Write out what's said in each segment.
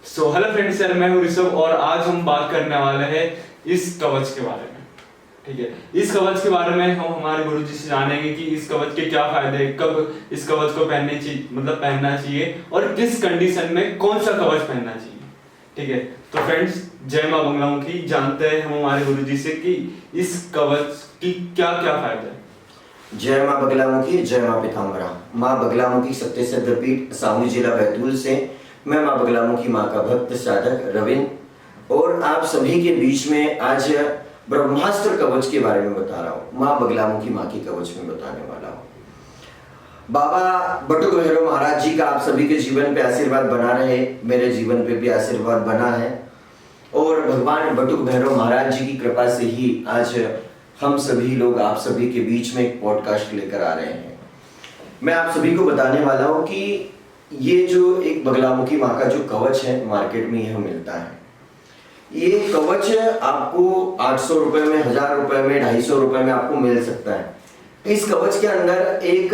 So hello friends यार, मैं हूँ ऋषभ और आज हम बात करने वाले हैं इस कवच के बारे में। ठीक है, इस कवच के बारे में हम हमारे गुरुजी से जानेंगे कि इस कवच के क्या फायदे, कब इस कवच को पहनना चाहिए और किस कंडीशन में कौन सा कवच पहनना चाहिए। ठीक है, तो फ्रेंड्स जय माँ बगलामुखी, जानते हैं हम हमारे गुरुजी से कि इस कवच की क्या क्या फायदे हैं। जय माँ बगलामुखी, जय माँ पीताम्बरा। माँ बगलामुखी सत्य सिद्धपीठ सावनी जिला बैतूल से मैं माँ बगलामुखी माँ का भक्त साधक रविंद्र और आप सभी के बीच में आज ब्रह्मास्त्र कवच के बारे में बता रहा हूँ। माँ बगलामुखी माँ की कवच में बताने वाला हूँ। बाबा बटुक भैरव महाराज जी का आप सभी के जीवन पे आशीर्वाद बना रहे, मेरे जीवन पे भी आशीर्वाद बना है और भगवान बटुक भैरव महाराज जी की कृपा से ही आज हम सभी लोग आप सभी के बीच में एक पॉडकास्ट लेकर आ रहे हैं। मैं आप सभी को बताने वाला हूं कि ये जो एक बगलामुखी माँ का जो कवच है मार्केट में यह मिलता है। ये कवच आपको 800 रुपए में, 1000 रुपए में, 250 रुपए में आपको मिल सकता है। इस कवच के अंदर एक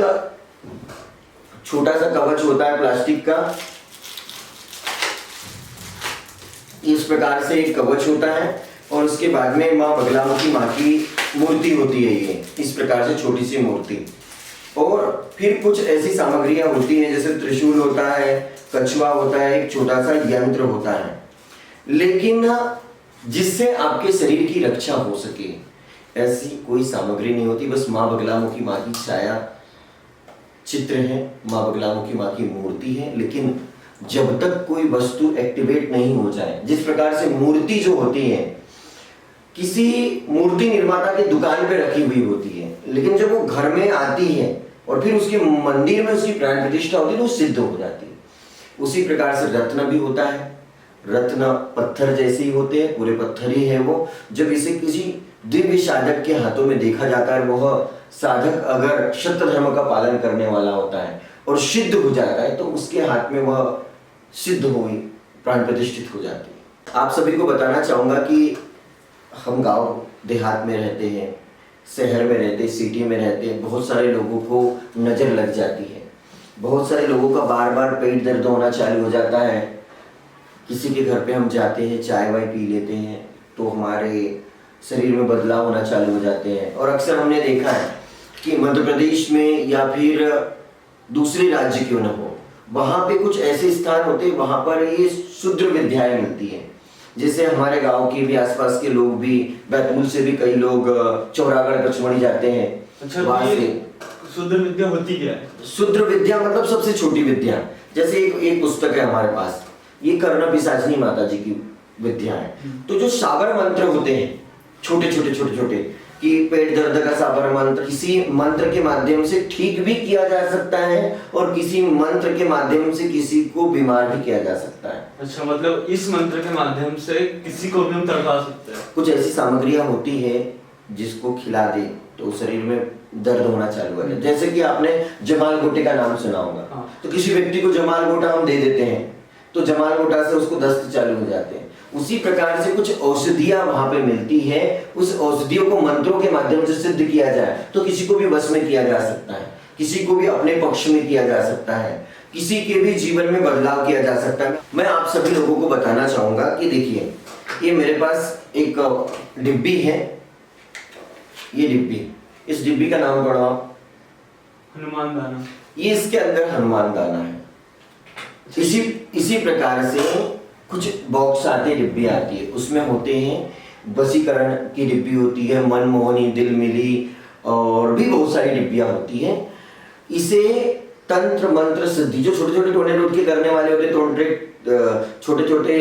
छोटा सा कवच होता है प्लास्टिक का, इस प्रकार से एक कवच होता है और उसके बाद में माँ बगलामुखी माँ की मूर्ति होती है। ये इस प्रकार से छोटी सी मूर्ति और फिर कुछ ऐसी सामग्रियां होती हैं जैसे त्रिशूल होता है, कछुआ होता है, एक छोटा सा यंत्र होता है, लेकिन जिससे आपके शरीर की रक्षा हो सके ऐसी कोई सामग्री नहीं होती। बस माँ बगलामुखी माँ की छाया चित्र है, माँ बगलामुखी माँ की मूर्ति है, लेकिन जब तक कोई वस्तु एक्टिवेट नहीं हो जाए, जिस प्रकार से मूर्ति जो होती है किसी मूर्ति निर्माता की दुकान पे रखी हुई होती है, लेकिन जब वो घर में आती है और फिर उसके मंदिर में उसकी प्राण प्रतिष्ठा होती है तो वो सिद्ध हो जाती है। उसी प्रकार से रत्न भी होता है। रत्न पत्थर जैसे ही होते हैं, पूरे पत्थर ही है वो। जब इसे किसी दिव्य साधक के हाथों में देखा जाता है, वह साधक अगर सत्य धर्म का पालन करने वाला होता है और सिद्ध हो जाता है तो उसके हाथ में वह सिद्ध हुई प्राण प्रतिष्ठित हो जाती है। आप सभी को बताना चाहूंगा कि हम गांव देहात में रहते हैं, शहर में रहते हैं, सिटी में रहते हैं, बहुत सारे लोगों को नज़र लग जाती है, बहुत सारे लोगों का बार बार पेट दर्द होना चालू हो जाता है। किसी के घर पे हम जाते हैं, चाय वाय पी लेते हैं तो हमारे शरीर में बदलाव होना चालू हो जाते हैं। और अक्सर हमने देखा है कि मध्य प्रदेश में या फिर दूसरे राज्य क्यों न हो, वहाँ पे कुछ ऐसे स्थान होते हैं वहाँ पर ये शुद्र विद्याएं मिलती हैं। जैसे हमारे गांव के भी आसपास के लोग भी, बैतूल से भी कई लोग चौरागढ़ पचमढ़ी जाते हैं। अच्छा, वहां से शुद्र विद्या होती क्या है? शुद्र विद्या मतलब सबसे छोटी विद्या। जैसे एक पुस्तक है हमारे पास, ये कर्ण पिशाचिनी माता जी की विद्या है। तो जो साबर मंत्र होते हैं छोटे छोटे कि पेट दर्द का साबर मंत्र किसी मंत्र के माध्यम से ठीक भी किया जा सकता है और किसी मंत्र के माध्यम से किसी को बीमार भी किया जा सकता है। अच्छा, मतलब इस मंत्र के माध्यम से किसी को भी हम तड़पा सकते हैं। कुछ ऐसी सामग्रियां होती है जिसको खिला दे तो शरीर में दर्द होना चालू हो जाए। जैसे कि आपने जमाल गोटे का नाम सुना होगा। हाँ। तो किसी व्यक्ति को जमाल गोटा हम दे देते हैं तो जमाल गोटा से उसको दस्त चालू हो जाते हैं। उसी प्रकार से कुछ औषधियां वहां पे मिलती है, उस औषधियों को मंत्रों के माध्यम से सिद्ध किया जाए तो किसी को भी वश में किया जा सकता है, किसी को भी अपने पक्ष में किया जा सकता है, किसी के भी जीवन में बदलाव किया जा सकता है। मैं आप सभी लोगों को बताना चाहूंगा कि देखिए, ये मेरे पास एक डिब्बी है। ये डिब्बी, इस डिब्बी का नाम पढ़ो आप, हनुमान दाना। ये इसके अंदर हनुमान दाना है। इसी प्रकार से कुछ बॉक्स आते, डिब्बी आती है, उसमें होते हैं वशीकरण की डिब्बी होती है, मनमोहनी, दिल मिली और भी बहुत सारी डिब्बियां होती हैं। इसे तंत्र मंत्र सिद्धि, जो छोटे छोटे टोने टोटके करने वाले होते हैं, छोटे छोटे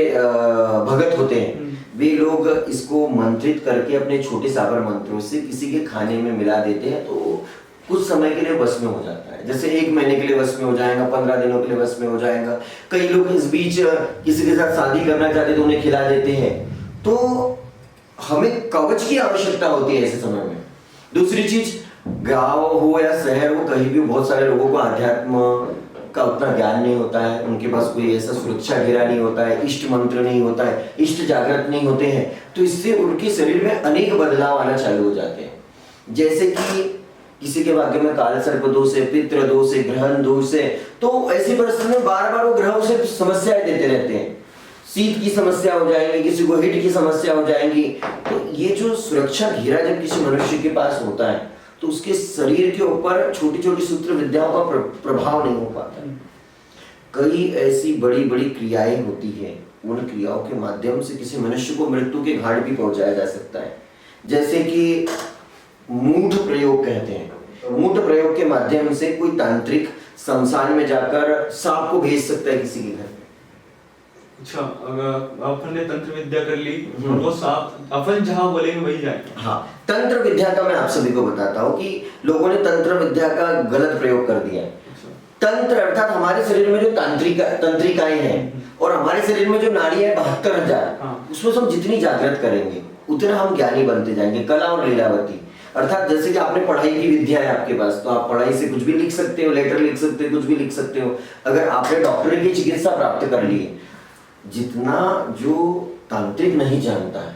भगत होते हैं, वे लोग इसको मंत्रित करके अपने छोटे साबर मंत्रों से किसी के खाने में मिला देते हैं तो कुछ समय के लिए वश में हो जाता है। जैसे 1 महीने के लिए वश में हो जाएगा, 15 दिनों के लिए वश में हो जाएगा। कई लोग इस बीच किसी के साथ शादी करना चाहते तो उन्हें खिला देते हैं। तो हमें कवच की आवश्यकता होती है ऐसे समय में। दूसरी चीज, गांव हो या शहर हो, कहीं भी बहुत सारे लोगों को अध्यात्म का उतना ज्ञान नहीं होता है, उनके पास कोई ऐसा सुरक्षा घेरा नहीं होता है, इष्ट मंत्र नहीं होता है, इष्ट जागृत नहीं होते हैं, तो इससे उनके शरीर में अनेक बदलाव आना चालू हो जाते हैं। जैसे कि किसी के भाग्य में काल सर्प दोष है, पितृ दोष है, ग्रहण दोष है, तो ऐसी परिस्थिति में बार बार वो ग्रहों से समस्याएं देते रहते हैं। शीत की समस्या हो जाएगी, किसी को हिट की समस्या हो जाएगी। तो ये जो सुरक्षा घेरा जब किसी मनुष्य के पास होता है तो उसके शरीर के ऊपर छोटी छोटी सूत्र विद्याओं का प्रभाव नहीं हो पाता। कई ऐसी बड़ी बड़ी क्रियाएं होती हैं, उन क्रियाओं के माध्यम से किसी मनुष्य को मृत्यु के घाट भी पहुंचाया जा सकता है। जैसे कि मूठ प्रयोग कहते हैं। मूठ प्रयोग के माध्यम से कोई तांत्रिक शमशान में जाकर सांप को भेज सकता है किसी के घर में। अच्छा, अगर अपन ने तंत्र विद्या कर ली और वो सांप अपन जहां बोलेंगे वही जाएगा। हाँ, तंत्र विद्या का मैं आप सभी को बताता हूँ कि लोगों ने तंत्र विद्या का गलत प्रयोग कर दिया है। तंत्र अर्थात हमारे शरीर में जो तंत्रिकाएं हैं और हमारे शरीर में जो नाड़ी है 72,000, उसमें से हम जितनी जागृत करेंगे उतना हम ज्ञानी बनते जाएंगे। कला और लीलावती अर्थात जैसे कि आपने पढ़ाई की विद्या है आपके पास, तो आप पढ़ाई से कुछ भी लिख सकते हो, लेटर लिख सकते हो, कुछ भी लिख सकते हो। अगर आपने डॉक्टरी की चिकित्सा प्राप्त कर ली है, जितना जो तांत्रिक नहीं जानता है,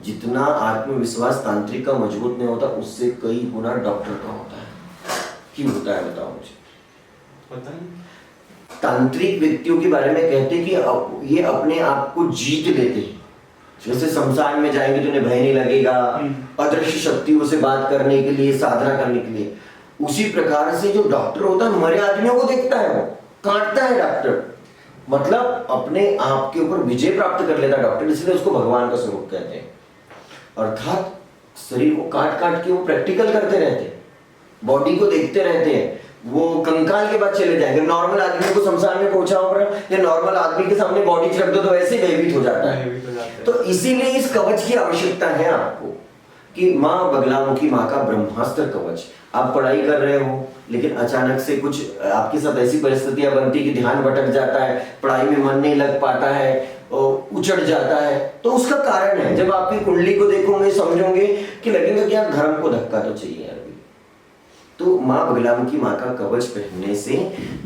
जितना आत्मविश्वास तांत्रिक का मजबूत नहीं होता, उससे कई गुना डॉक्टर का होता है। क्यों होता है बताओ मुझे? पता नहीं। तांत्रिक व्यक्तियों के बारे में कहते हैं कि ये अपने आप को जीत लेते हैं। जैसे शमशान में जाएंगे तो उन्हें भय नहीं लगेगा, अदृश्य शक्तियों से बात करने के लिए, साधना करने के लिए। उसी प्रकार से जो डॉक्टर होता है मरे आदमियों को देखता है, वो काटता है डॉक्टर, मतलब अपने आप के ऊपर विजय प्राप्त कर लेता है डॉक्टर, इसलिए उसको भगवान का स्वरूप कहते हैं। अर्थात शरीर को काट काट के वो प्रैक्टिकल करते रहते हैं, बॉडी को देखते रहते हैं। वो कंकाल के बाद चले जाएंगे। नॉर्मल आदमी को शमशान में पहुंचा होगा या नॉर्मल आदमी के सामने बॉडी रख दो तो वैसे ही भयभीत हो जाता है। तो इसीलिए इस कवच की आवश्यकता है आपको कि माँ बगलामुखी माँ का ब्रह्मास्त्र कवच। आप पढ़ाई कर रहे हो लेकिन अचानक से कुछ आपके साथ ऐसी परिस्थितियां बनती कि ध्यान भटक जाता है, पढ़ाई में मन नहीं लग पाता है, उचट जाता है, तो उसका कारण है। जब आपकी कुंडली को देखोगे समझोगे कि लगेगा कि यार धर्म को धक्का तो चाहिए यार। तो माँ बगलामुखी माँ का कवच पहनने से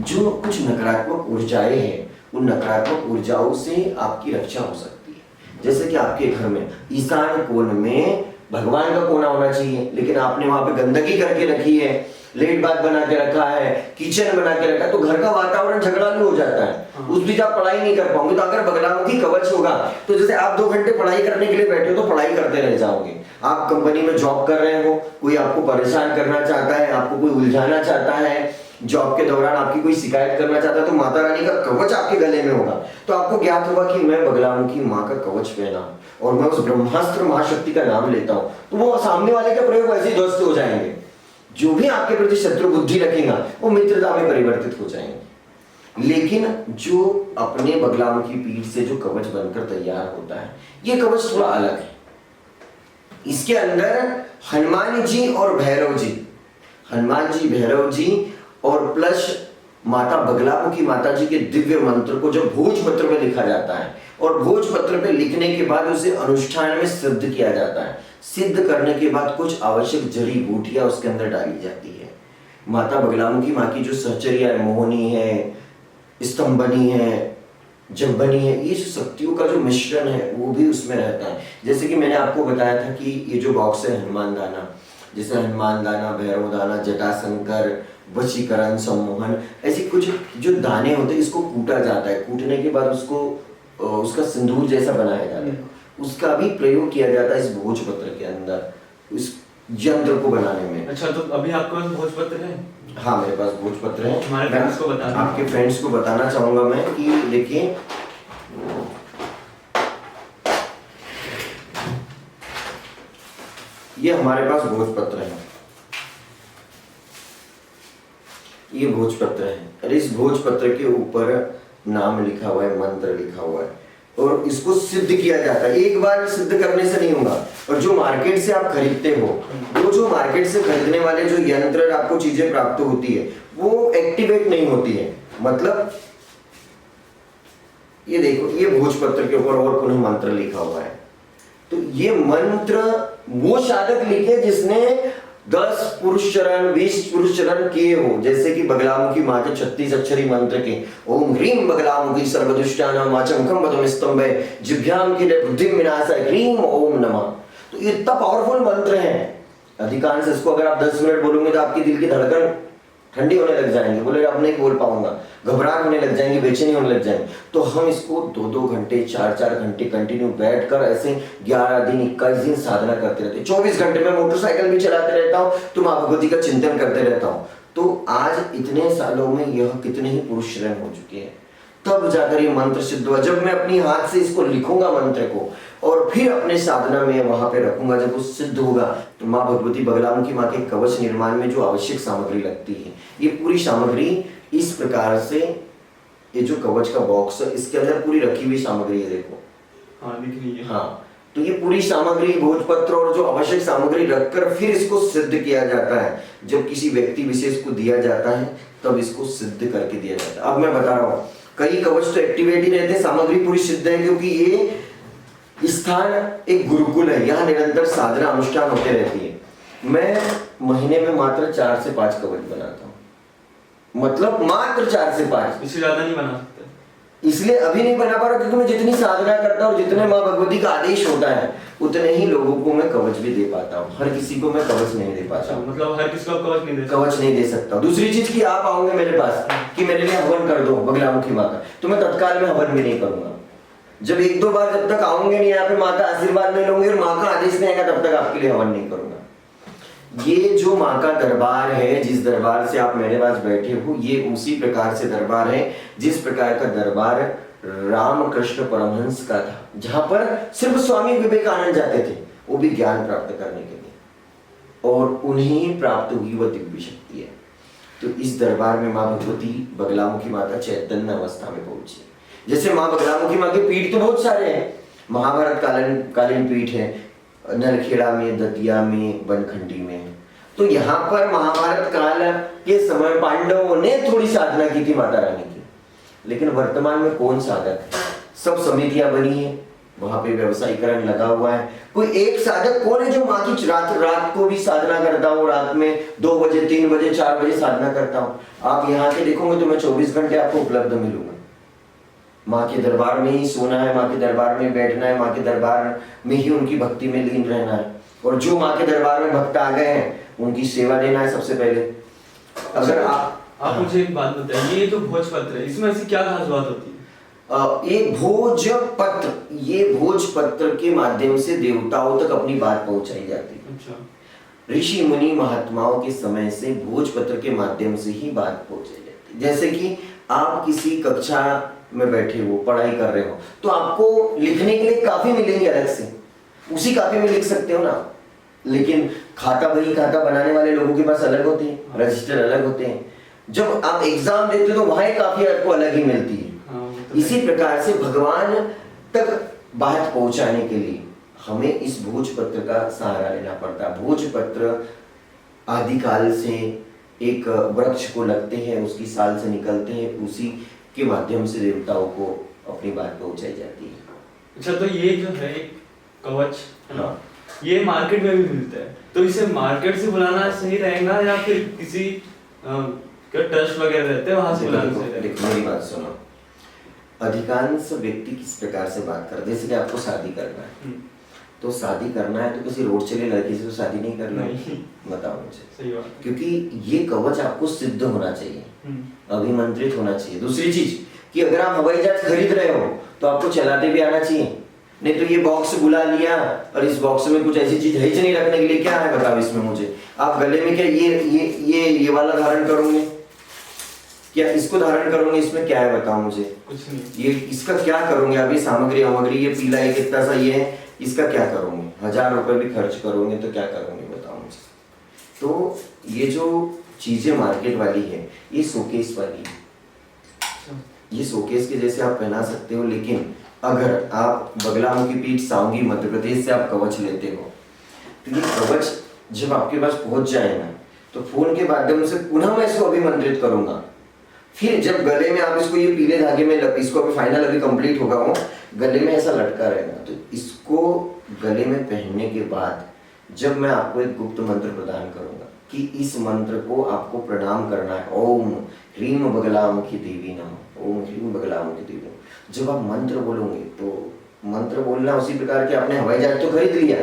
जो कुछ नकारात्मक ऊर्जाएं हैं, उन नकारात्मक ऊर्जाओं से आपकी रक्षा हो सकती है। जैसे कि आपके घर में ईशान कोण में भगवान का कोना होना चाहिए, लेकिन आपने वहां पे गंदगी करके रखी है, लेट बात बना के रखा है, किचन बना के रखा है, तो घर का वातावरण झगड़ालू हो जाता है। उस बीच आप पढ़ाई नहीं कर पाओगे। तो अगर बगलामुखी कवच होगा तो जैसे आप 2 घंटे पढ़ाई करने के लिए बैठे हो तो पढ़ाई करते रह जाओगे। आप कंपनी में जॉब कर रहे हो, कोई आपको परेशान करना चाहता है, आपको कोई उलझाना चाहता है, जॉब के दौरान आपकी कोई शिकायत करना चाहता है, तो माता रानी का कवच आपके गले में होगा। तो आपको ज्ञात होगा कि मैं बगलामुखी माँ का कवच पहना और मैं उस ब्रह्मास्त्र महाशक्ति का नाम लेता हूँ, तो वो सामने वाले के प्रयोग वैसे ही ध्वस्त हो जाएंगे। जो भी आपके प्रति शत्रु बुद्धि रखेगा वो मित्रता में परिवर्तित हो जाएंगे। लेकिन जो अपने बगलामुखी पीठ से जो कवच बनकर तैयार होता है, ये कवच थोड़ा अलग है। इसके अंदर हनुमान जी और भैरव जी, हनुमान जी भैरव जी और प्लस माता बगलामुखी माता जी के दिव्य मंत्र को जब भोजपत्र में लिखा जाता है और भोजपत्र पे लिखने के बाद उसे अनुष्ठान में सिद्ध किया जाता है। सिद्ध करने के बाद कुछ आवश्यक जड़ी बूटियां उसके अंदर डाली जाती है। माता बगलामुखी माँ की जो सहचर्या है, मोहनी है, स्तंभनी है, जंबनी है, ये जो शक्तियों का जो मिश्रण है वो भी उसमें रहता है। जैसे कि मैंने आपको बताया था कि ये जो बॉक्स है हनुमान दाना, जैसे हनुमान दाना, भैरव दाना, जटाशंकर, वशीकरण, सम्मोहन, ऐसी कुछ जो दाने होते हैं इसको कूटा जाता है। कूटने के बाद उसको उसका सिंदूर जैसा बनाया जाता है, उसका भी प्रयोग किया जाता है इस भोजपत्र के अंदर, इस यंत्र को बनाने में। अच्छा, तो अभी आपके पास भोजपत्र है? हाँ, मेरे पास भोजपत्र है। हमारे फ्रेंड्स को बता, आपके फ्रेंड्स को बताना चाहूंगा मैं कि देखिए ये हमारे पास भोजपत्र है, ये भोजपत्र है और इस भोजपत्र के ऊपर नाम लिखा हुआ है, मंत्र लिखा हुआ है और इसको सिद्ध किया जाता है। एक बार सिद्ध करने से नहीं होगा। और जो मार्केट से आप खरीदते हो, वो जो मार्केट से खरीदने वाले जो यंत्र आपको चीजें प्राप्त होती है वो एक्टिवेट नहीं होती है। मतलब ये देखो, ये भोजपत्र के ऊपर और पुनः मंत्र लिखा हुआ है। तो ये मंत्र वो साधक लिखे जिसने 10 पुरुष चरण, 20 पुरुष चरण किए हो। जैसे कि बगलामुखी माँ के 36 अक्षरी मंत्र के ओम ह्रीम बगलामुखी सर्वदुष्टानां वाचमखम वदम स्तंभे जिभ्याम की बुद्धिम विनाशाय ह्रीम ओम नमः। तो इतना पावरफुल मंत्र है। अधिकांश इसको अगर आप 10 मिनट बोलोगे तो आपकी दिल की धड़कन ठंडी होने लग जाएंगे, बोलेगा अब नहीं बोल पाऊंगा, घबराहट होने लग जाएंगी, बेचैनी होने लग जाएंगे, तो हम इसको 2-2 घंटे 4-4 घंटे कंटिन्यू बैठकर ऐसे 11 दिन 21 दिन साधना करते रहते, 24 घंटे में मोटरसाइकिल भी चलाते रहता हूँ तो माँ भगवती का चिंतन करते रहता हूँ। तो आज इतने सालों में यह कितने ही पुरुष शरण हो चुके हैं, तब जाकर ये मंत्र सिद्ध हुआ। जब मैं अपनी हाथ से इसको लिखूंगा मंत्र को और फिर अपने साधना में वहां पे रखूंगा, जब वो सिद्ध होगा तो माँ भगवती बगलामुखी माँ के कवच निर्माण में जो आवश्यक सामग्री लगती है, ये पूरी सामग्री इस प्रकार से, ये जो कवच का बॉक्स है इसके अंदर पूरी रखी हुई सामग्री है, देखो। हाँ दिख रही है। हाँ, तो ये पूरी सामग्री भोजपत्र और जो आवश्यक सामग्री रखकर फिर इसको सिद्ध किया जाता है। जब किसी व्यक्ति विशेष को दिया जाता है तब इसको सिद्ध करके दिया जाता है। अब मैं बता रहा हूँ, कई कवच तो एक्टिवेट ही रहते हैं, सामग्री पूरी सिद्ध है, क्योंकि ये स्थान एक गुरुकुल है, यहाँ निरंतर साधना अनुष्ठान होते रहती है। मैं महीने में मात्र 4 से 5 कवच बनाता हूँ, मतलब मात्र 4 से 5, इससे ज्यादा नहीं बना सकते। इसलिए अभी नहीं बना पा रहा क्योंकि मैं जितनी साधना करता हूँ, जितने माँ भगवती का आदेश होता है उतने ही लोगों को मैं कवच भी दे पाता हूँ। हर किसी को मैं कवच नहीं दे पाता हूँ, मतलब हर किसी को कवच नहीं दे सकता। दूसरी चीज कि आप आओगे मेरे पास कि मेरे लिए हवन कर दो बगलामुखी माँ का, तो मैं तत्काल में हवन भी नहीं करूंगा। जब 1-2 बार जब तक आओगे नहीं यहाँ पे, माँ का आशीर्वाद नहीं लोगे और माँ का आदेश नहीं आएगा, तब तक आपके लिए हवन नहीं करूंगा। ये जो माँ का दरबार है, जिस दरबार से आप मेरे पास बैठे हो, ये उसी प्रकार से दरबार है जिस प्रकार का दरबार रामकृष्ण परमहंस का था, जहां पर सिर्फ स्वामी विवेकानंद जाते थे, वो भी ज्ञान प्राप्त करने के लिए, और उन्हें प्राप्त हुई वह दिव्य शक्ति है। तो इस दरबार में माँ भगवती बगलामुखी माता चैतन्य अवस्था में पहुंची। जैसे माँ बगलामुखी माँ के पीठ तो बहुत सारे हैं, महाभारत कालीन पीठ है, नलखेड़ा में, दतिया में, बनखंडी में। तो यहाँ पर महाभारत काल के समय पांडवों ने थोड़ी साधना की थी माता रानी की, लेकिन वर्तमान में कौन साधक है? सब समितियां बनी है, वहां पे व्यवसायीकरण लगा हुआ है। कोई एक साधक कौन है जो माँ की रात को भी साधना करता हो, रात में 2 बजे 3 बजे 4 बजे साधना करता हूँ? आप यहाँ के देखोगे तो मैं 24 घंटे आपको उपलब्ध मिलूंगा। माँ के दरबार में ही सोना है, माँ के दरबार में बैठना है, माँ के दरबार में ही उनकी भक्ति में लीन रहना है, और जो माँ के दरबार में भक्त आ गए हैं उनकी सेवा लेना है सबसे पहले। अगर आप मुझे एक बात बताइए, ये जो भोजपत्र है इसमें ऐसी क्या खास बात होती है? ये भोजपत्र के माध्यम से देवताओं तक अपनी बात पहुंचाई जाती है। अच्छा। ऋषि मुनि महात्माओं के समय से भोजपत्र के माध्यम से ही बात पहुंचाई जाती है। जैसे कि आप किसी कक्षा में बैठे हो, पढ़ाई कर रहे हो, तो आपको लिखने के लिए काफी मिलेंगे अलग से, उसी काफी में लिख सकते हो ना, लेकिन बही खाता बनाने वाले लोगों के पास अलग होते हैं, रजिस्टर अलग होते हैं। जब आप एग्जाम देते हो तो वहां काफी आपको अलग ही मिलती है। इसी प्रकार से भगवान तक बात पहुंचाने के लिए हमें इस भोजपत्र का सहारा लेना पड़ता है। भोजपत्र आदिकाल से एक वृक्ष को लगते हैं, उसकी साल से निकलते हैं, उसी के माध्यम से देवताओं को अपनी बात पहुंचाई जाती है। अच्छा, तो ये जो है कवच, हाँ, ये मार्केट में भी मिलता है, तो इसे मार्केट से बुलाना सही रहेगा या फिर किसी ट्रस्ट वगैरह रहते हैं वहां से बुलाना सही रहेगा? मेरी बात सुनो, अधिकांश व्यक्ति किस प्रकार से बात करते हैं, जैसे कि आपको शादी करना है, तो शादी करना है तो किसी रोड चले लड़की से तो शादी नहीं करना है, बताओ मुझे। सही बात। क्योंकि ये कवच आपको सिद्ध होना चाहिए, अभिमंत्रित होना चाहिए। दूसरी चीज कि अगर आप हवाई जहाज खरीद रहे हो तो आपको चलाते भी आना चाहिए, नहीं तो ये बॉक्स बुला लिया और इस बॉक्स में कुछ ऐसी चीज है ही नहीं रखने के लिए, क्या है बताओ इसमें मुझे। आप गले में क्या ये वाला धारण करोगे, क्या इसको धारण करोगे, इसमें क्या है बताओ मुझे? कुछ नहीं। ये इसका क्या करोगे आप? ये सामग्री ये पीला है कितना सा ये है, इसका क्या करोगे? 1000 रुपए भी खर्च करोगे तो क्या करोगे बताओ मुझे। तो ये जो चीजें मार्केट वाली है ये शोकेस वाली है, ये शोकेस के जैसे आप पहना सकते हो, लेकिन अगर आप बगलामुखी पीठ सावंगी मध्य प्रदेश से आप कवच लेते हो तो ये कवच जब आपके पास पहुंच जाएगा तो फोन के माध्यम से पुनः मैं इसको अभिमंत्रित करूंगा। फिर जब गले में आप इसको ये पीले धागे में इसको अभी फाइनल अभी कंप्लीट होगा वो गले में ऐसा लटका रहेगा, तो इसको गले में पहनने के बाद जब मैं आपको एक गुप्त मंत्र प्रदान करूंगा कि इस मंत्र को आपको प्रणाम करना है, ओम ह्रीम बगलामुखी देवी नमः, ओम ह्रीम बगलामुखी देवी नमः। जब आप मंत्र बोलोगे तो मंत्र बोलना उसी प्रकार के आपने हवाई जहाज तो खरीद लिया,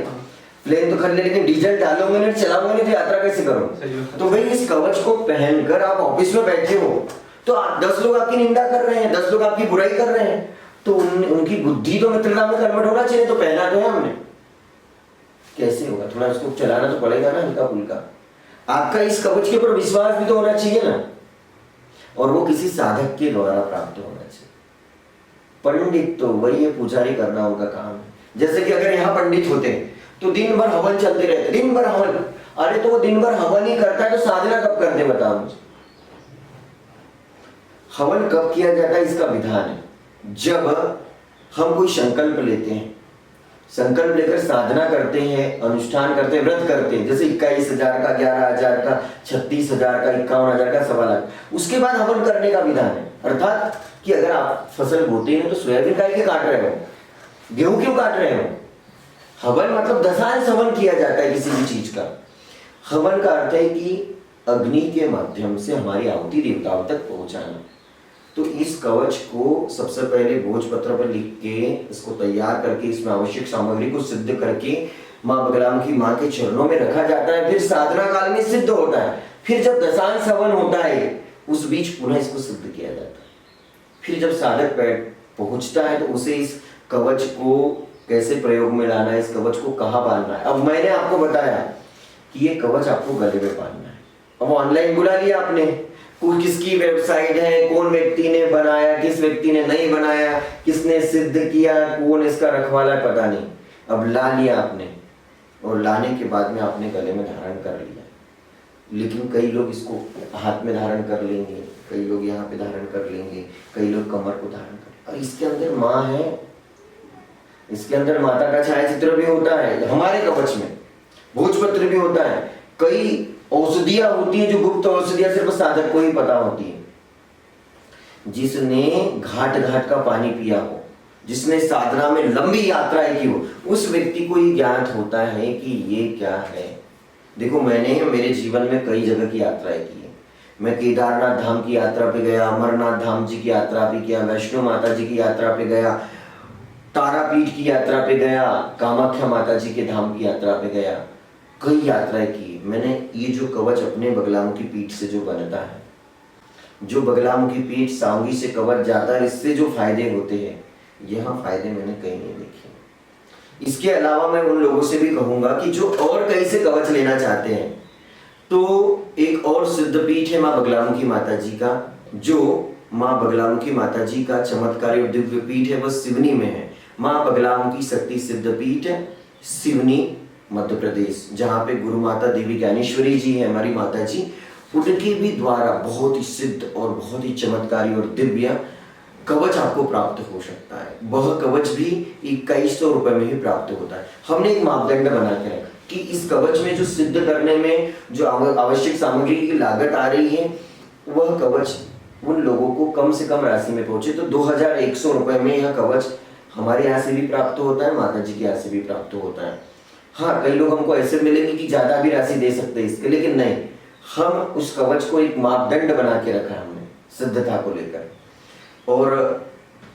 प्लेन तो खरीद ले, लेकिन डीजल डालोगे नहीं, चलाओगे नहीं तो यात्रा कैसे सही करो? बात। तो भाई इस कवच को पहनकर आप ऑफिस में बैठे हो तो 10 लोग आपकी निंदा कर रहे हैं, 10 लोग आपकी बुराई कर रहे हैं, तो उनकी बुद्धि तो मित्रता में कन्वर्ट होना चाहिए। तो पहना तो है हमने, कैसे होगा? थोड़ा उसको चलाना तो पड़ेगा ना, हल्का फुल्का। आपका इस कवच के ऊपर विश्वास भी तो होना चाहिए ना, और वो किसी साधक के द्वारा प्राप्त होना चाहिए। पंडित तो वही है, पुजारी करना उनका काम है। जैसे कि अगर यहाँ पंडित होते तो दिन भर हवन चलते रहते, दिन भर हवन। अरे तो वो दिन भर हवन ही करता है तो साधना कब करते बताओ मुझे? हवन कब किया जाता है इसका विधान है, जब हम कोई संकल्प लेते हैं, संकल्प लेकर साधना करते हैं, अनुष्ठान करते हैं, व्रत करते हैं, जैसे 21,000 का, 11,000 का, 36,000 का, 51,000 का, 1,00,000, उसके बाद हवन करने का विधान है। अर्थात कि अगर आप फसल बोते हैं तो सोयाबीन काहे के काट रहे हो, गेहूं क्यों काट रहे हो? हवन मतलब दशांश हवन किया जाता है किसी भी चीज का। हवन का अर्थ है कि अग्नि के माध्यम से हमारी आहुति देवताओं तक पहुंचाना। तो इस कवच को सबसे पहले भोजपत्र पर लिख के इसको तैयार करके इसमें आवश्यक सामग्री को सिद्ध करके माँ बगलामुखी माँ के चरणों में रखा जाता है। फिर साधना काल में सिद्ध होता है। फिर जब दशांश हवन होता है उस बीच पुनः इसको सिद्ध किया जाता है। फिर जब साधक पहुंचता है तो उसे इस कवच को कैसे प्रयोग में लाना है, इस कवच को कहाँ बांधना है। अब मैंने आपको बताया कि ये कवच आपको गले में बांधना है। अब ऑनलाइन बुला लिया आपने, कोई किसकी वेबसाइट है, कौन व्यक्ति ने बनाया, किस व्यक्ति ने नहीं बनाया, किसने सिद्ध किया, कौन इसका रखवाला है, पता नहीं। अब ला लिया आपने, और लाने के बाद में आपने गले में धारण कर लिया। लेकिन कई लोग इसको हाथ में धारण कर लेंगे, कई लोग यहाँ पे धारण कर लेंगे, कई लोग कमर को धारण कर। और इसके अंदर माँ है, इसके अंदर माता का छायाचित्र भी होता है। हमारे कवच में भोजपत्र भी होता है। कई औषधियां होती है जो गुप्त औषधियां सिर्फ साधक को ही पता होती है। जिसने घाट घाट का पानी पिया हो, जिसने साधना में लंबी यात्राएं की हो, उस व्यक्ति को ही ज्ञात होता है कि ये क्या है। देखो मैंने मेरे जीवन में कई जगह की यात्राएं की है। मैं केदारनाथ धाम की यात्रा पे गया, अमरनाथ धाम जी की यात्रा पे किया, वैष्णो माता जी की यात्रा पे गया, तारापीठ की यात्रा पे गया, कामाख्या माता जी के धाम की यात्रा पे गया, कई यात्राएं की मैंने। ये जो कवच अपने बगलामुखी पीठ से जो बनता है, जो बगलामुखी पीठ सांगी से कवच जाता है, इससे जो फायदे होते हैं, यहाँ फायदे मैंने कहीं नहीं देखे। इसके अलावा मैं उन लोगों से भी कहूंगा कि जो और कहीं से कवच लेना चाहते हैं, तो एक और सिद्ध पीठ है माँ बगलामुखी माता जी का। जो माँ बगलामुखी माता जी का चमत्कारी और दिव्य पीठ है वह सिवनी में है। माँ बगलामुखी शक्ति सिद्ध पीठ सिवनी मध्य प्रदेश, जहाँ पे गुरु माता देवी ज्ञानेश्वरी जी है हमारी माता जी, उनके भी द्वारा बहुत ही सिद्ध और बहुत ही चमत्कारी और दिव्य कवच आपको प्राप्त हो सकता है। वह कवच भी 2100 रुपए में ही प्राप्त होता है। हमने एक मापदंड बना के रखा कि इस कवच में जो सिद्ध करने में जो आवश्यक सामग्री की लागत आ रही है, वह कवच उन लोगों को कम से कम राशि में पहुंचे। तो 2100 रुपए में यह कवच हमारे यहाँ से भी प्राप्त होता है, माता जी के यहाँ से भी प्राप्त होता है। हाँ, कई लोग हमको ऐसे मिलेंगे कि ज्यादा भी राशि दे सकते हैं इसके, लेकिन नहीं, हम उस कवच को एक मापदंड बना के रखा है हमने सिद्धता को लेकर। और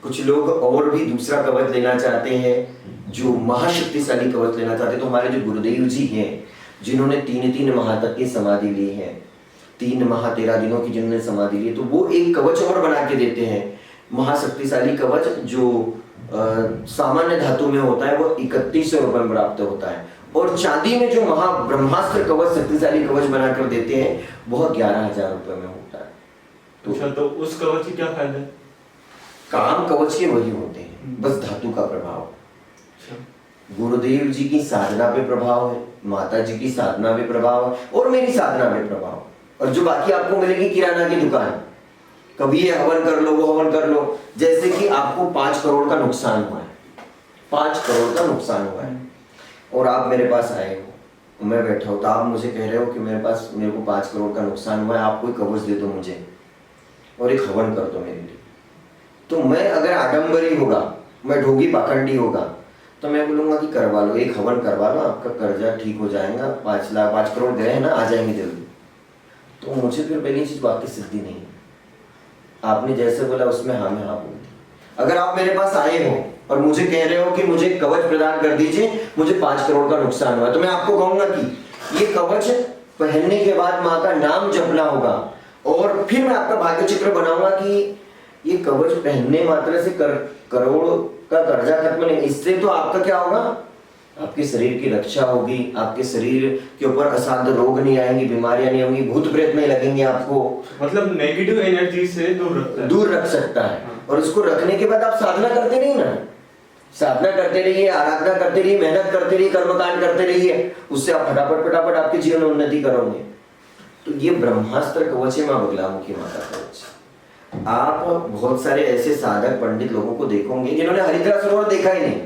कुछ लोग और भी दूसरा कवच लेना चाहते हैं, जो महाशक्तिशाली कवच लेना चाहते हैं, तो हमारे जो गुरुदेव जी हैं जिन्होंने 3 माह तक की समाधि ली है, 3 माह 13 दिनों की जिन्होंने समाधि ली है, तो वो एक कवच और बना के देते हैं, महाशक्तिशाली कवच, जो सामान्य धातु में होता है, वो 3100 रुपए में प्राप्त होता है। और चांदी में जो महाब्रह्मास्त्र कवच शक्तिशाली कवच बनाकर देते हैं, वह 11,000 रुपए में होता है। तो उस कवच की क्या फायदा है? काम कवच के वही होते हैं, बस धातु का प्रभाव। गुरुदेव जी की साधना पे प्रभाव है, माता जी की साधना पे प्रभाव है, और मेरी साधना पे प्रभाव। और जो बाकी आपको मिलेगी किराना की दुकान, कभी ये हवन कर लो, वो हवन कर लो। जैसे कि आपको 5 करोड़ का नुकसान हुआ है, 5 करोड़ का नुकसान हुआ है, और आप मेरे पास आए हो, मैं बैठा हूं, तो आप मुझे कह रहे हो कि मेरे को 5 करोड़ का नुकसान हुआ है, आप कोई कवच दे दो मुझे और एक हवन कर दो मेरे लिए। तो मैं अगर आडम्बरी होगा, मैं ढोगी पाखंडी होगा, तो मैं बोलूंगा कि करवा लो, एक हवन करवा लो, आपका कर्जा ठीक हो जाएगा, 5 करोड़ गए हैं ना, आ जाएंगे जल्दी। तो मुझे फिर पहली चीज वाक्य सिद्धि नहीं है। आपने जैसे बोला उसमें हाँ में हाँ बोल दी। अगर आप मेरे पास आए हो और मुझे कह रहे हो कि मुझे कवच प्रदान कर दीजिए, मुझे 5 करोड़ का नुकसान हुआ, तो मैं आपको कहूंगा कि ये कवच पहनने के बाद माँ का नाम जपना होगा, और फिर मैं आपका भाग्य चित्र बनाऊंगा कि ये कवच पहनने मात्र से करोड़ का कर्जा खत्म नहीं, इससे तो आपका क्या होगा, आपके शरीर की रक्षा होगी, आपके शरीर के ऊपर असाध्य रोग नहीं आएंगे, बीमारियां नहीं होंगी, भूत प्रेत नहीं लगेंगे आपको, मतलब नेगेटिव एनर्जी से दूर रख सकता है। और उसको रखने के बाद आप साधना करते रहिए ना, साधना करते रहिए, आराधना करते रहिए, मेहनत करते रहिए, कर्मकांड करते रहिए, उससे आप फटाफट आपके जीवन में उन्नति करोगे। तो ये ब्रह्मास्त्र कवच है माँ बगलामुखी माता कवच। आप बहुत सारे ऐसे साधक पंडित लोगों को देखोगे जिन्होंने हरिद्रा सरोवर देखा ही नहीं।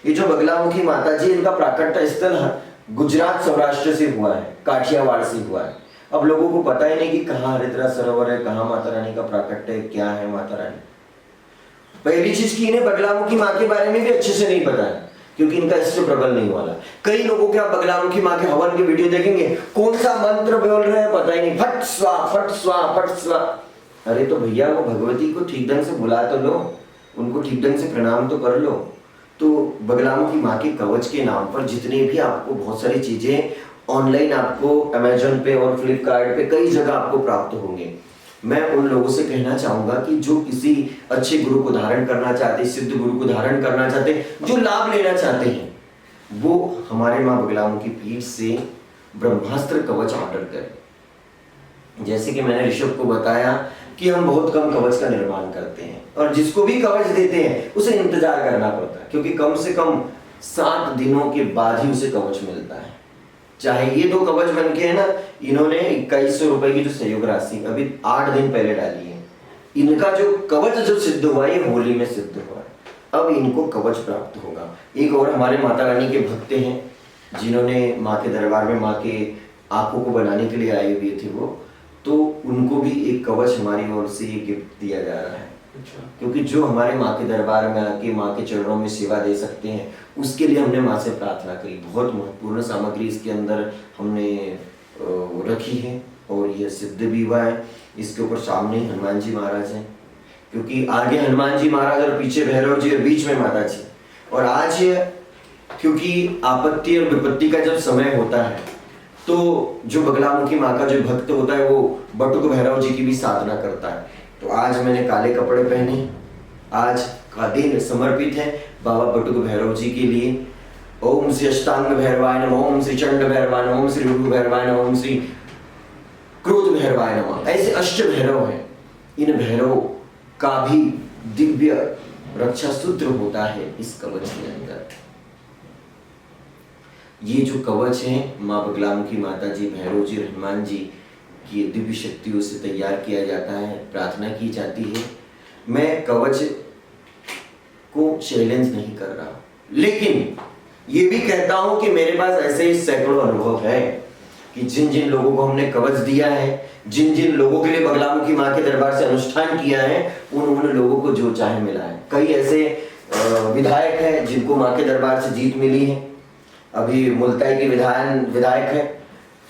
ये जो बगलामुखी माता जी, इनका प्राकट्य स्थल गुजरात सौराष्ट्र से हुआ है, काठियावाड़ से हुआ है। अब लोगों को पता ही नहीं कि कहाँ हरिद्रा सरोवर है, कहाँ माता रानी का प्राकट्य है, क्या है माता रानी। पहली चीज की इन्हें बगलामुखी माँ के बारे में भी अच्छे से नहीं पता है, क्योंकि इनका इष्ट प्रबल नहीं वाला। कई लोगों के आप बगलामुखी माँ के हवन के वीडियो देखेंगे, कौन सा मंत्र बोल रहे हैं पता ही नहीं, फट स्वा फट स्वा फट स्वा। अरे तो भैया वो भगवती को ठीक ढंग से बुला तो लो, उनको ठीक ढंग से प्रणाम तो कर लो। तो बगलामुखी माँ के कवच के नाम पर जितने भी आपको बहुत सारी चीजें ऑनलाइन आपको अमेजोन पे और फ्लिपकार्ट पे कई जगह आपको प्राप्त होंगे, मैं उन लोगों से कहना चाहूंगा कि जो किसी अच्छे गुरु को धारण करना चाहते, सिद्ध गुरु को धारण करना चाहते, जो लाभ लेना चाहते हैं, वो हमारे माँ बगलामुखी पीठ से ब्रह्मास्त्र कवच ऑर्डर करें। जैसे कि मैंने ऋषभ को बताया कि हम बहुत कम कवच का निर्माण करते हैं, और जिसको भी कवच देते हैं उसे इंतजार करना पड़ता है, क्योंकि कम से कम 7 दिनों के बाद ही उसे कवच मिलता है। चाहे ये 2 कवच बन के है ना, इन्होंने 2100 रुपए की जो सहयोग राशि अभी 8 दिन पहले डाली है, इनका जो कवच जो सिद्ध हुआ ये होली में सिद्ध हुआ है, अब इनको कवच प्राप्त होगा। एक और हमारे माता रानी के भक्त हैं जिन्होंने माँ के दरबार में माँ के आंखों को बनाने के लिए आए हुए थे वो, तो उनको भी एक कवच हमारी ओर से गिफ्ट दिया जा रहा है। अच्छा। क्योंकि जो हमारे माँ के दरबार में आके माँ के चरणों में सेवा दे सकते हैं, उसके लिए हमने माँ से प्रार्थना करी। बहुत महत्वपूर्ण सामग्री इसके अंदर हमने रखी है और यह सिद्ध भी हुआ है। इसके ऊपर सामने हनुमान जी महाराज हैं, क्योंकि आगे हनुमान जी महाराज और पीछे भैरव जी और बीच में माता जी। और आज क्योंकि आपत्ति और विपत्ति का जब समय होता है, तो जो बगलामुखी माँ का जो भक्त होता है वो बटुक भैरव जी की भी साधना करता है। तो आज मैंने काले कपड़े पहने, आज का दिन समर्पित है बाबा बटुक भैरव जी के लिए। ओम श्री अष्टांग भैरवाय नमः, ओम श्री चंड भैरवाय नमः, ओम श्री रुद्र भैरवाय नमः, ओम श्री क्रोध भैरवाय नमः। ऐसे अष्ट भैरव हैं। इन भैरव का भी दिव्य रक्षा सूत्र होता है इस कवच के अंदर। ये जो कवच है माँ बगलामुखी माता जी, भैरव जी और हनुमान जी की दिव्य शक्तियों से तैयार किया जाता है, प्रार्थना की जाती है। मैं कवच को चैलेंज नहीं कर रहा, लेकिन ये भी कहता हूं कि मेरे पास ऐसे सैकड़ों अनुभव है कि जिन जिन लोगों को हमने कवच दिया है, जिन जिन लोगों के लिए बगलामुखी माँ के दरबार से अनुष्ठान किया है, उन लोगों को जो चाहे मिला है। कई ऐसे विधायक हैं जिनको माँ के दरबार से जीत मिली है। अभी मुल्ताई के विधायक है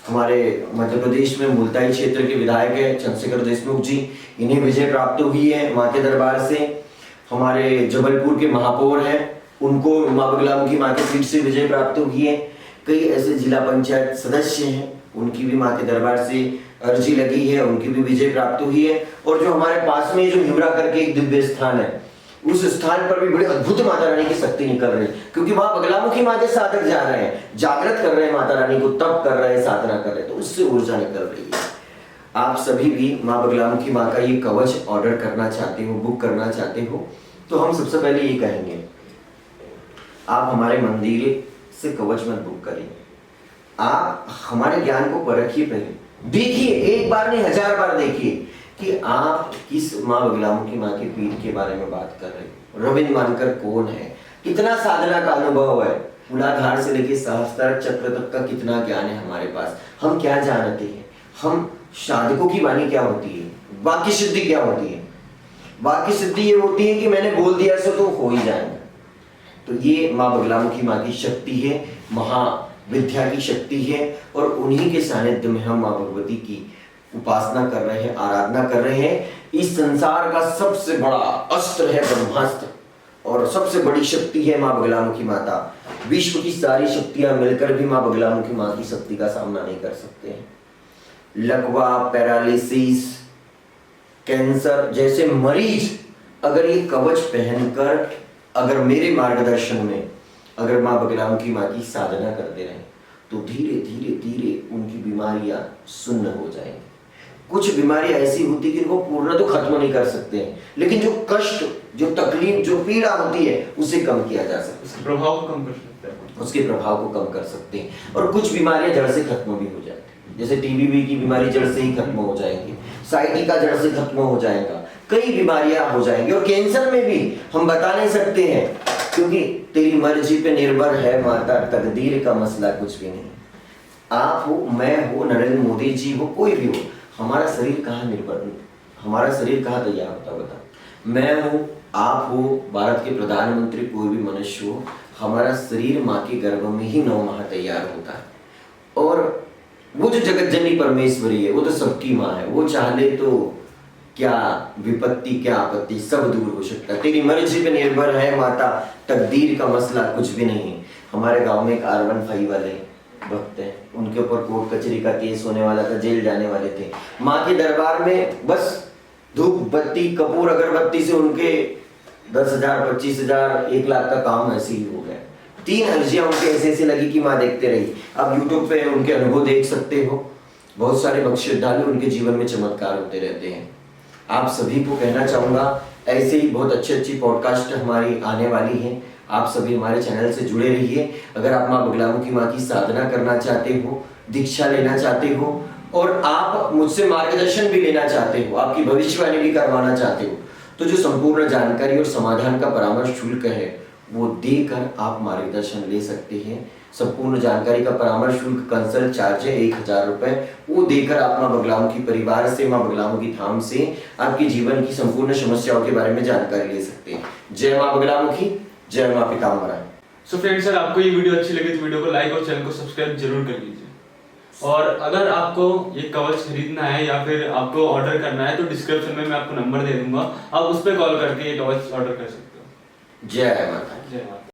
हमारे मध्य प्रदेश में, मुल्ताई क्षेत्र के विधायक है चंद्रशेखर देशमुख जी, इन्हें विजय प्राप्त हुई है माँ के दरबार से। हमारे जबलपुर के महापौर हैं, उनको माँ बगलामुखी माँ के पीठ से विजय प्राप्त हुई है। कई ऐसे जिला पंचायत सदस्य हैं, उनकी भी माँ के दरबार से अर्जी लगी है, उनकी भी विजय प्राप्त हुई है। और जो हमारे पास में जो हिमरा करके एक दिव्य स्थान है, उस स्थान पर भी बड़ी अद्भुत माता रानी की शक्ति निकल रही है, क्योंकि वहां बगलामुखी माँ के साधक जा रहे हैं, जागृत कर रहे हैं माता रानी को, तप कर रहे हैं, साधना कर रहे हैं, तो उससे ऊर्जा निकल रही है। आप सभी भी माँ बगलामुखी माँ का ये कवच ऑर्डर करना चाहते हो, बुक करना चाहते हो, तो हम सबसे पहले ये कहेंगे, आप हमारे मंदिर से कवच मत बुक करिए, आप हमारे ज्ञान को परखिए, पहले देखिए, एक बार नहीं 1000 बार देखिए कि आप किस माँ बगलामुखी माँ के पीठ के बारे में बात कर रहे हो। रविंद्र मानकर कौन है, कितना साधना का अनुभव है, मूलाधार से लेके सहस्त्रार चक्र तक का कितना ज्ञान है हमारे पास, हम क्या जानते हैं, हम साधकों की वाणी क्या होती है, वाक्य सिद्धि क्या होती है। वाक्य सिद्धि ये होती है कि मैंने बोल दिया सो तो हो ही जाएगा। तो ये माँ बगलामुखी माँ की शक्ति है, महाविद्या की शक्ति है, और उन्हीं के सानिध्य में हम माँ भगवती की उपासना कर रहे हैं, आराधना कर रहे हैं। इस संसार का सबसे बड़ा अस्त्र है ब्रह्मास्त्र, और सबसे बड़ी शक्ति है माँ बगलामुखी माता। विश्व की सारी शक्तियां मिलकर भी माँ बगलामुखी माँ की शक्ति का सामना नहीं कर सकते हैं। लकवा, पैरालिसिस, कैंसर जैसे मरीज अगर ये कवच पहनकर अगर मेरे मार्गदर्शन में अगर माँ बगलामुखी माँ की साधना करते रहे तो धीरे धीरे धीरे उनकी बीमारियां सुन्न हो जाएंगी। कुछ बीमारियां ऐसी होती है कि इनको पूर्ण तो खत्म नहीं कर सकते हैं, लेकिन जो कष्ट, जो तकलीफ, जो पीड़ा होती है उसे कम किया जा सकता है, उसके प्रभाव को कम कर सकते हैं, उसके प्रभाव को कम कर सकते हैं। और कुछ बीमारियां जड़ से खत्म भी हो जाती है, जैसे टीबी की बीमारी जड़ से ही खत्म हो जाएगी, साइटिका जड़ से खत्म हो जाएगा, कई बीमारियां हो जाएंगी। और कैंसर में भी हम बता नहीं सकते हैं, क्योंकि तेरी मर्जी पे निर्भर है माता, तकदीर का मसला कुछ भी नहीं। आप हो, मैं हो, नरेंद्र मोदी जी हो, कोई भी हो, हमारा शरीर कहाँ निर्भर, हमारा शरीर कहाँ तैयार होता बता। मैं हूँ, आप हो, भारत के प्रधानमंत्री, कोई भी मनुष्य हो, हमारा शरीर माँ के गर्भ में ही 9 माह तैयार होता है। और वो जो जगत जननी परमेश्वरी है वो तो सबकी माँ है, वो चाहे तो क्या विपत्ति क्या आपत्ति सब दूर हो सकता है। तेरी मर्जी पे निर्भर है माता, तकदीर का मसला कुछ भी नहीं है। हमारे गांव में एक R15 वाले भक्त हैं, उनके ऊपर कोर्ट कचहरी का केस होने वाला था, जेल जाने वाले थे। माँ के दरबार में बस धूप बत्ती कपूर अगरबत्ती से उनके 10,000 25,000 1 लाख का काम ऐसे ही हो गया। 3 अर्जियां उनके ऐसे लगी कि माँ देखते रही। अब यूट्यूब पे उनके अनुभव देख सकते हो, बहुत सारे भक्त श्रद्धालु उनके जीवन में चमत्कार होते रहते हैं। आप सभी को कहना चाहूंगा, ऐसे ही बहुत अच्छी पॉडकास्ट हमारी आने वाली है, आप सभी हमारे चैनल से जुड़े रहिए। अगर आप माँ बगलामुखी माँ की साधना करना चाहते हो, दीक्षा लेना चाहते हो और आप मुझसे मार्गदर्शन भी लेना चाहते हो, आपकी भविष्यवाणी भी करवाना चाहते हो, तो जो संपूर्ण जानकारी और समाधान का परामर्श शुल्क है वो देकर आप मार्गदर्शन ले सकते हैं। संपूर्ण जानकारी का परामर्श शुल्क कंसल्ट चार्ज है 1000 रुपए। वो देकर आप माँ बगलामुखी परिवार से, माँ बगलामुखी धाम से आपके जीवन की संपूर्ण समस्याओं के बारे में जानकारी ले सकते हैं। जय माँ बगलामुखी, जय माँ पीताम्बरा। सो फ्रेंड्स, अगर आपको ये वीडियो अच्छी लगी तो वीडियो को लाइक और चैनल को सब्सक्राइब जरूर कर लीजिए। और अगर आपको ये कवच खरीदना है या फिर आपको ऑर्डर करना है तो डिस्क्रिप्शन में मैं आपको नंबर दे दूंगा, आप उस पर कॉल करके ये कवच ऑर्डर कर सकते हो। जय माता। जय माता।